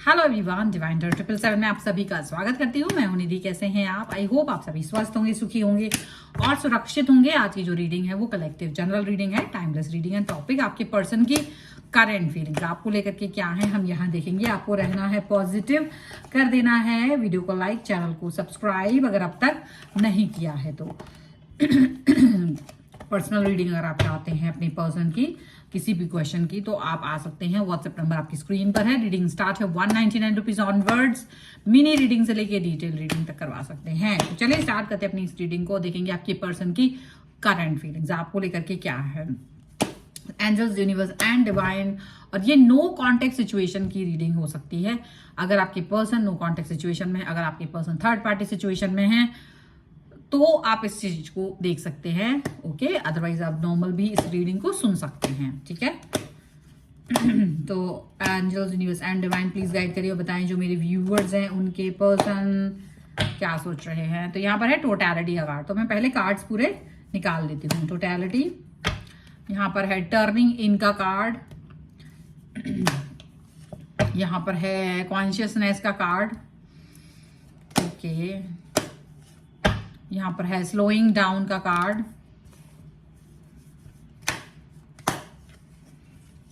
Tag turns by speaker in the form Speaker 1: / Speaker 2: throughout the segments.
Speaker 1: Hello everyone, divine 777 में आप सभी का स्वागत करती हूँ। मैं हूं निधि। कैसे हैं आप? आई होप आप सभी स्वस्थ होंगे, सुखी होंगे और सुरक्षित होंगे। आज की जो रीडिंग है वो कलेक्टिव जनरल रीडिंग है, टाइमलेस रीडिंग है। टॉपिक आपके पर्सन की करंट फीलिंग्स आपको लेकर के क्या है हम यहाँ देखेंगे। आपको रहना है पॉजिटिव, कर देना है वीडियो को लाइक, चैनल को सब्सक्राइब अगर अब तक नहीं किया है तो। पर्सनल रीडिंग अगर आप चाहते हैं अपनी पर्सन की किसी भी क्वेश्चन की तो आप आ सकते हैं। व्हाट्सएप नंबर आपकी स्क्रीन पर है। रीडिंग स्टार्ट है 199 रुपीज ऑनवर्ड्स। मिनी रीडिंग से लेके डिटेल रीडिंग तक करवा सकते हैं। तो चलिए स्टार्ट करते हैं अपनी इस रीडिंग को। देखेंगे आपकी पर्सन की करंट फीलिंग्स आपको लेकर के क्या है। Angels, universe and divine. और ये नो कॉन्टेक्ट सिचुएशन की रीडिंग हो सकती है। अगर आपके पर्सन नो कॉन्टेक्ट सिचुएशन में, अगर आपके पर्सन थर्ड पार्टी सिचुएशन में है तो आप इस चीज को देख सकते हैं। ओके, अदरवाइज आप नॉर्मल भी इस रीडिंग को सुन सकते हैं। ठीक है। तो angels, universe and divine please guide करिए और बताएं जो मेरे व्यूअर्स हैं उनके पर्सन क्या सोच रहे हैं। तो यहाँ पर है टोटैलिटी का कार्ड। तो मैं पहले कार्ड्स पूरे निकाल देती हूँ। टोटैलिटी, यहाँ पर है टर्निंग इन का कार्ड, यहाँ पर है कॉन्शियसनेस का कार्ड। ओके, यहाँ पर है स्लोइंग डाउन का card,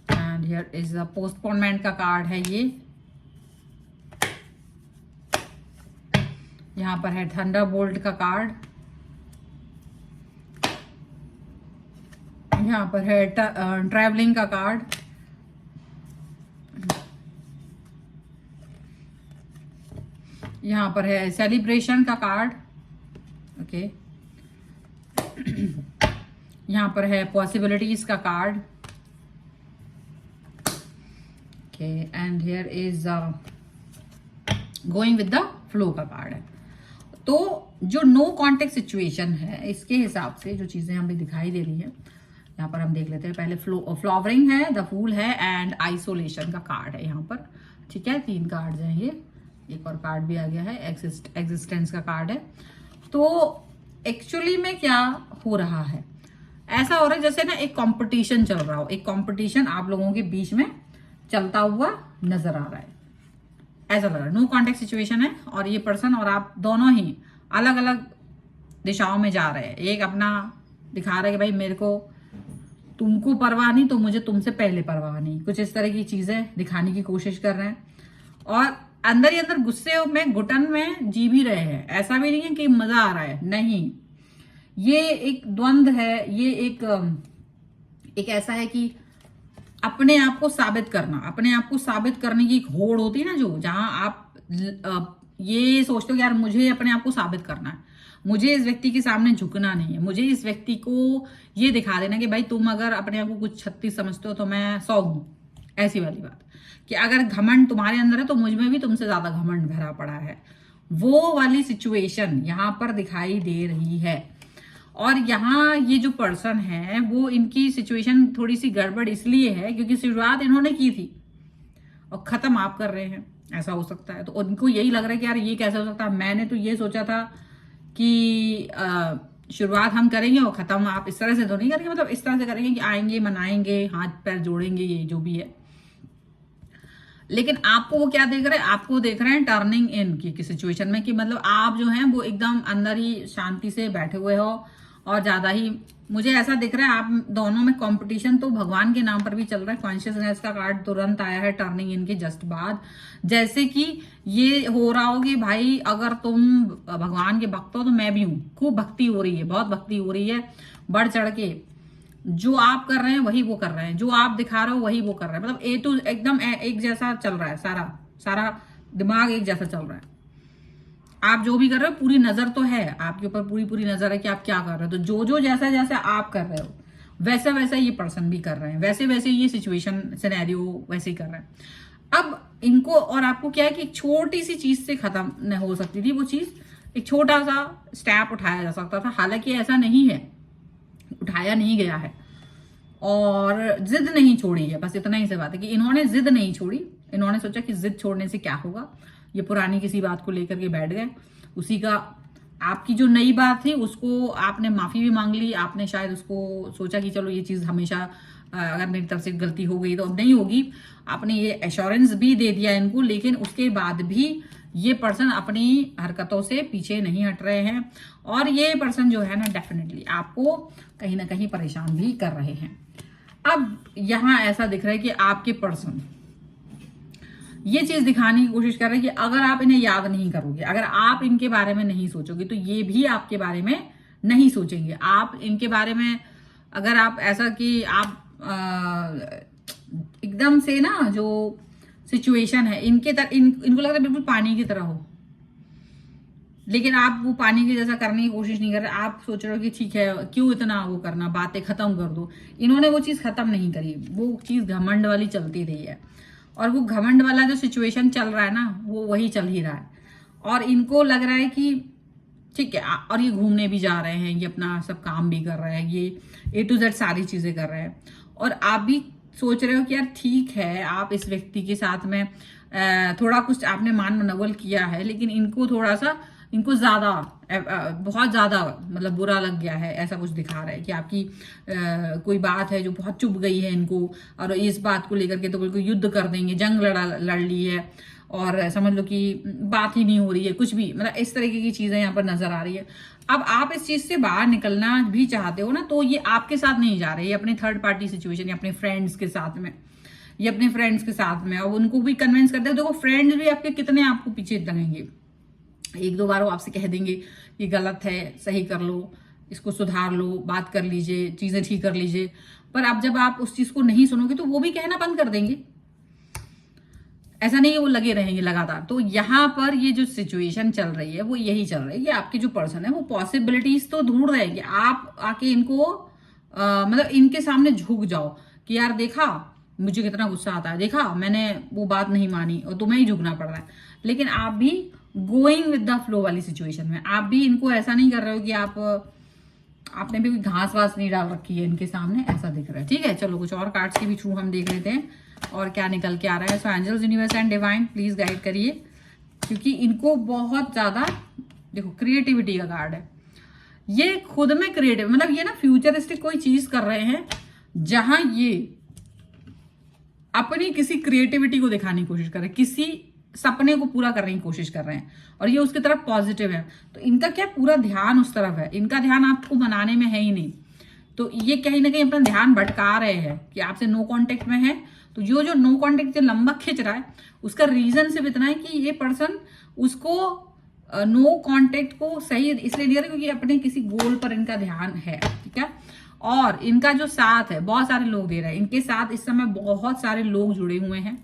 Speaker 1: and here is a postponement का कार्ड है ये। यहाँ पर है थंडरबोल्ट का कार्ड, यहाँ पर है ट्रैवलिंग का कार्ड, यहाँ पर है सेलिब्रेशन का कार्ड। ओके, यहाँ पर है पॉसिबिलिटीज का card. Okay, and here is going with the flow का कार्ड है। तो जो नो कॉन्टेक्ट सिचुएशन है इसके हिसाब से जो चीजें हमें दिखाई दे रही है यहाँ पर हम देख लेते हैं। पहले फ्लावरिंग है, द फूल है एंड आइसोलेशन का कार्ड है यहाँ पर। ठीक है, 3 कार्ड हैं ये। एक और कार्ड भी आ गया है, एग्जिस्टेंस का कार्ड है। तो एक्चुअली में क्या हो रहा है, ऐसा हो रहा है जैसे ना एक कंपटीशन चल रहा हो। एक कंपटीशन आप लोगों के बीच में चलता हुआ नजर आ रहा है, ऐसा लग रहा है। नो कॉन्टेक्ट सिचुएशन है और ये पर्सन और आप दोनों ही अलग अलग दिशाओं में जा रहे हैं। एक अपना दिखा रहा है कि भाई मेरे को तुमको परवाह नहीं तो मुझे तुमसे पहले परवाह नहीं, कुछ इस तरह की चीजें दिखाने की कोशिश कर रहे हैं। और अंदर ही अंदर गुस्से में, घुटन में जी भी रहे हैं। ऐसा भी नहीं है कि मजा आ रहा है, नहीं। ये एक द्वंद है। ये एक ऐसा है कि अपने आप को साबित करना, अपने आप को साबित करने की एक होड़ होती है ना, जो जहां आप ये सोचते हो कि यार मुझे अपने आप को साबित करना है, मुझे इस व्यक्ति के सामने झुकना नहीं है, मुझे इस व्यक्ति को ये दिखा देना कि भाई तुम अगर अपने आप को कुछ 36 समझते हो तो मैं 100 हूं। ऐसी वाली बात कि अगर घमंड तुम्हारे अंदर है तो मुझ में भी तुमसे ज्यादा घमंड भरा पड़ा है। वो वाली सिचुएशन यहां पर दिखाई दे रही है। और यहाँ ये जो पर्सन है वो, इनकी सिचुएशन थोड़ी सी गड़बड़ इसलिए है क्योंकि शुरुआत इन्होंने की थी और खत्म आप कर रहे हैं। ऐसा हो सकता है। तो उनको यही लग रहा है कि यार ये कैसे हो सकता है, मैंने तो ये सोचा था कि शुरुआत हम करेंगे और खत्म आप इस तरह से तो नहीं करेंगे। मतलब इस तरह से करेंगे कि आएंगे, मनाएंगे, हाथ पैर जोड़ेंगे, ये जो भी है। लेकिन आपको वो क्या देख रहे हैं, आपको देख रहे हैं टर्निंग इन की सिचुएशन में, कि मतलब आप जो हैं वो एकदम अंदर ही शांति से बैठे हुए हो और ज्यादा ही मुझे ऐसा दिख रहा है आप दोनों में कंपटीशन तो भगवान के नाम पर भी चल रहा है। कॉन्शियसनेस का कार्ड तुरंत आया है टर्निंग इन के जस्ट बाद। जैसे कि ये हो रहा हो कि भाई अगर तुम भगवान के भक्त हो तो मैं भी हूं। खूब भक्ति हो रही है, बहुत भक्ति हो रही है, बढ़ चढ़ के। जो आप कर रहे हैं वही वो कर रहे हैं, जो आप दिखा रहे हो वही वो कर रहे हैं। मतलब ए टू एकदम एक जैसा चल रहा है, सारा दिमाग एक जैसा चल रहा है। आप जो भी कर रहे हो पूरी नजर तो है आपके ऊपर, पूरी नजर है कि आप क्या कर रहे हो। तो जो जैसा जैसा आप कर रहे हो वैसा वैसा ये पर्सन भी कर रहे हैं, वैसे वैसे ये सिचुएशन सिनेरियो वैसे ही कर रहे हैं। अब इनको और आपको क्या है कि एक छोटी सी चीज से खत्म न हो सकती थी वो चीज, एक छोटा सा स्टेप उठाया जा सकता था। हालांकि ऐसा नहीं है, उठाया नहीं गया है और जिद नहीं छोड़ी है। बस इतना ही से बात है कि इन्होंने जिद नहीं छोड़ी। इन्होंने सोचा कि जिद छोड़ने से क्या होगा, ये पुरानी किसी बात को लेकर के बैठ गए। उसी का आपकी जो नई बात थी उसको आपने माफी भी मांग ली। आपने शायद उसको सोचा कि चलो ये चीज हमेशा अगर मेरी तरफ से गलती हो गई तो अब नहीं होगी। आपने ये एश्योरेंस भी दे दिया इनको, लेकिन उसके बाद भी ये पर्सन अपनी हरकतों से पीछे नहीं हट रहे हैं और ये पर्सन जो है ना डेफिनेटली आपको कहीं ना कहीं परेशान भी कर रहे हैं। अब यहां ऐसा दिख रहा है कि आपके पर्सन ये चीज दिखाने की कोशिश कर रहे हैं कि अगर आप इन्हें याद नहीं करोगे, अगर आप इनके बारे में नहीं सोचोगे तो ये भी आपके बारे में नहीं सोचेंगे। आप इनके बारे में अगर आप ऐसा कि आप एकदम से ना जो सिचुएशन है इनको लगता है बिल्कुल पानी की तरह हो, लेकिन आप वो पानी की जैसा करने की कोशिश नहीं कर रहे। आप सोच रहे हो कि ठीक है क्यों इतना वो करना, बातें खत्म कर दो। इन्होंने वो चीज खत्म नहीं करी, वो चीज घमंड वाली चलती रही है और वो घमंड वाला जो सिचुएशन चल रहा है ना वो वही चल ही रहा है। और इनको लग रहा है कि ठीक है, और ये घूमने भी जा रहे हैं, ये अपना सब काम भी कर रहे हैं, ये A to Z सारी चीजें कर रहे हैं और आप भी सोच रहे हो कि यार ठीक है आप इस व्यक्ति के साथ में थोड़ा कुछ आपने मान मनोबल किया है, लेकिन इनको थोड़ा सा इनको ज्यादा बहुत ज्यादा मतलब बुरा लग गया है, ऐसा कुछ दिखा रहा है कि आपकी कोई बात है जो बहुत चुभ गई है इनको और इस बात को लेकर के तो बिल्कुल युद्ध कर देंगे, जंग लड़ ली है और समझ लो कि बात ही नहीं हो रही है कुछ भी, मतलब इस तरीके की चीजें यहाँ पर नजर आ रही है। अब आप इस चीज से बाहर निकलना भी चाहते हो ना, तो ये आपके साथ नहीं जा रहे, ये अपने थर्ड पार्टी सिचुएशन या अपने फ्रेंड्स के साथ में, ये अपने फ्रेंड्स के साथ में, और उनको भी कन्विंस करते हो। देखो फ्रेंड्स भी आपके कितने आपको पीछे लगेंगे, एक दो बार वो आपसे कह देंगे कि गलत है, सही कर लो, इसको सुधार लो, बात कर लीजिए, चीजें ठीक कर लीजिए, पर अब जब आप उस चीज को नहीं सुनोगे तो वो भी कहना बंद कर देंगे। ऐसा नहीं है वो लगे रहेंगे लगातार। तो यहाँ पर ये जो सिचुएशन चल रही है वो यही चल रही है कि आपके जो पर्सन है वो पॉसिबिलिटीज तो ढूंढ रहे हैं कि आप आके इनको मतलब इनके सामने झुक जाओ कि यार देखा मुझे कितना गुस्सा आता है, देखा मैंने वो बात नहीं मानी और तुम्हें ही झुकना पड़ रहा है। लेकिन आप भी गोइंग विद द फ्लो वाली सिचुएशन में, आप भी इनको ऐसा नहीं कर रहे हो कि आपने भी घास वास नहीं डाल रखी है इनके सामने, ऐसा दिख रहा है। ठीक है, चलो कुछ और कार्ड्स के भी थ्रू हम देख लेते हैं और क्या निकल के आ रहा है। So angels, universe and divine please guide करिए, क्योंकि इनको बहुत ज्यादा देखो क्रिएटिविटी का कार्ड है, ये खुद में क्रिएटिव, मतलब ये ना फ्यूचरिस्टिक कोई चीज कर रहे हैं जहां ये अपनी किसी क्रिएटिविटी को दिखाने की कोशिश कर रहे हैं, किसी सपने को पूरा करने की कोशिश कर रहे हैं और ये उसकी तरफ पॉजिटिव है। तो इनका क्या पूरा ध्यान उस तरफ है, इनका ध्यान आपको बनाने में है ही नहीं। तो ये कहीं ना कहीं अपना ध्यान भटका रहे हैं कि आपसे नो कांटेक्ट में है। तो जो नो कांटेक्ट जो लंबा खिंच रहा है उसका रीजन सिर्फ इतना है कि ये पर्सन उसको नो कांटेक्ट को सही इसलिए नहीं कर रहे क्योंकि अपने किसी गोल पर इनका ध्यान है। ठीक है, और इनका जो साथ है बहुत सारे लोग दे रहे हैं, इनके साथ इस समय बहुत सारे लोग जुड़े हुए हैं,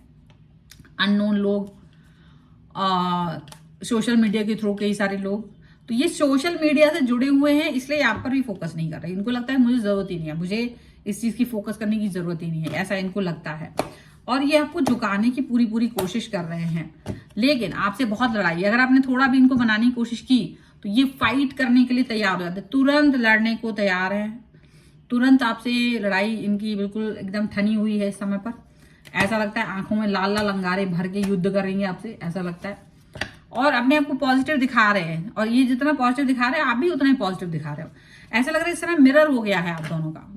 Speaker 1: अननोन लोग, सोशल मीडिया के थ्रू कई सारे लोग। तो ये सोशल मीडिया से जुड़े हुए हैं इसलिए आप पर भी फोकस नहीं कर रहे, इनको लगता है मुझे जरूरत ही नहीं है, मुझे इस चीज की फोकस करने की जरूरत ही नहीं है, ऐसा इनको लगता है। और ये आपको झुकाने की पूरी कोशिश कर रहे हैं, लेकिन आपसे बहुत लड़ाई, अगर आपने थोड़ा भी इनको बनाने की कोशिश की तो ये फाइट करने के लिए तैयार हो जाते, तुरंत लड़ने को तैयार है, तुरंत आपसे लड़ाई इनकी बिल्कुल एकदम ठनी हुई है इस समय पर। ऐसा लगता है आंखों में लाल लाल अंगारे भर के युद्ध करेंगे आपसे, ऐसा लगता है। और अपने आपको पॉजिटिव दिखा रहे हैं और ये जितना पॉजिटिव दिखा रहे हैं आप भी उतना ही पॉजिटिव दिखा रहे हो। ऐसा लग रहा है इस समय मिरर हो गया है आप दोनों का,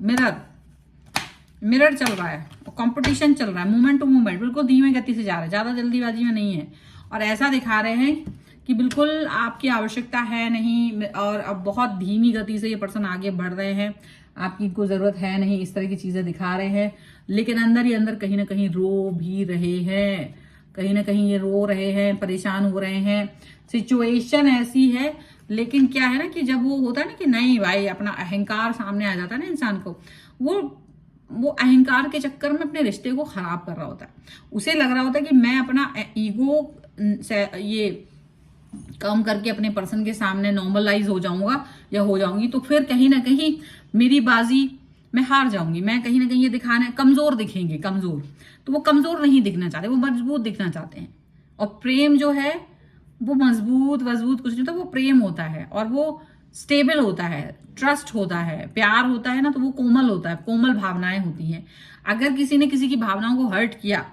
Speaker 1: मिरर चल रहा है, कंपटीशन चल रहा है, मूवमेंट टू मूवमेंट, बिल्कुल धीमे गति से जा रहा है, ज्यादा जल्दीबाजी में नहीं है। और ऐसा दिखा रहे हैं कि बिल्कुल आपकी आवश्यकता है नहीं और अब बहुत धीमी गति से ये पर्सन आगे बढ़ रहे हैं, आपकी इनको जरूरत है नहीं, इस तरह की चीजें दिखा रहे हैं। लेकिन अंदर ही अंदर कहीं ना कहीं रो भी रहे हैं, कहीं ना कहीं ये रो रहे हैं, परेशान हो रहे हैं। सिचुएशन ऐसी है, लेकिन क्या है ना कि जब वो होता है ना कि नहीं भाई अपना अहंकार सामने आ जाता है ना इंसान को, वो अहंकार के चक्कर में अपने रिश्ते को खराब कर रहा होता है। उसे लग रहा होता है कि मैं अपना ईगो से ये कम करके अपने पर्सन के सामने नॉर्मलाइज हो जाऊंगा या हो जाऊंगी तो फिर कहीं ना कहीं मेरी बाजी मैं हार जाऊंगी, मैं कहीं ना कहीं ये दिखाने कमजोर दिखेंगे, कमजोर। तो वो कमजोर नहीं दिखना चाहते, वो मजबूत दिखना चाहते हैं। और प्रेम जो है वो मजबूत कुछ नहीं होता, वो प्रेम होता है और वो स्टेबल होता है, ट्रस्ट होता है, प्यार होता है ना, तो वो कोमल होता है, कोमल भावनाएं होती हैं। अगर किसी ने किसी की भावनाओं को हर्ट किया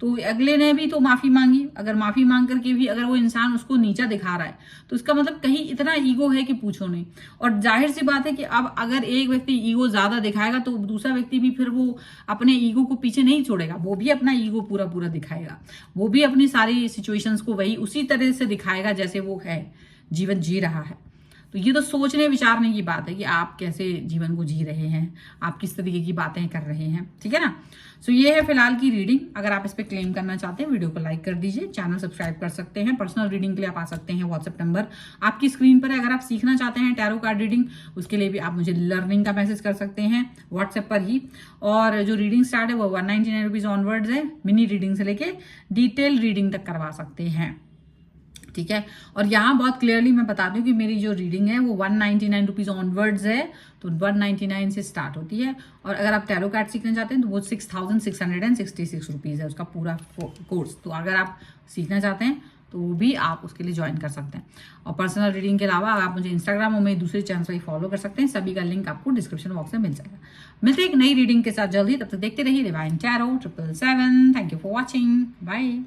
Speaker 1: तो अगले ने भी तो माफी मांगी, अगर माफी मांग करके भी अगर वो इंसान उसको नीचा दिखा रहा है तो इसका मतलब कहीं इतना ईगो है कि पूछो नहीं। और जाहिर सी बात है कि अब अगर एक व्यक्ति ईगो ज्यादा दिखाएगा तो दूसरा व्यक्ति भी फिर वो अपने ईगो को पीछे नहीं छोड़ेगा, वो भी अपना ईगो पूरा पूरा दिखाएगा, वो भी अपनी सारी सिचुएशंस को वही उसी तरह से दिखाएगा जैसे वो है जीवन जी रहा है। तो ये तो सोचने विचारने की बात है कि आप कैसे जीवन को जी रहे हैं, आप किस तरीके की बातें कर रहे हैं, ठीक है ना। सो ये है फिलहाल की रीडिंग। अगर आप इस पे क्लेम करना चाहते हैं वीडियो को लाइक कर दीजिए, चैनल सब्सक्राइब कर सकते हैं। पर्सनल रीडिंग के लिए आप आ सकते हैं, व्हाट्सएप नंबर आपकी स्क्रीन पर है। अगर आप सीखना चाहते हैं टैरो कार्ड रीडिंग, उसके लिए भी आप मुझे लर्निंग का मैसेज कर सकते हैं व्हाट्सएप पर ही। और जो रीडिंग स्टार्ट है वो 199 रुपीज ऑनवर्ड्स है, मिनी रीडिंग से लेके डिटेल रीडिंग तक करवा सकते हैं, ठीक है। और यहाँ बहुत क्लियरली मैं बता दूं कि मेरी जो रीडिंग है वो 199 रुपीज ऑनवर्ड्स है, तो 199 से स्टार्ट होती है। और अगर आप टैरो कार्ड सीखना चाहते हैं तो वो 6666 रुपीज है उसका पूरा कोर्स। तो अगर आप सीखना चाहते हैं तो वो भी आप उसके लिए ज्वाइन कर सकते हैं। और पर्सनल रीडिंग के अलावा आप मुझे इंस्टाग्राम और मेरे दूसरे चैनल पर फॉलो कर सकते हैं, सभी का लिंक आपको डिस्क्रिप्शन बॉक्स में मिल जाएगा। मिलते हैं एक नई रीडिंग के साथ जल्दी, तब तक देखते रहिए divine tarot 777। Thank you for watching, bye.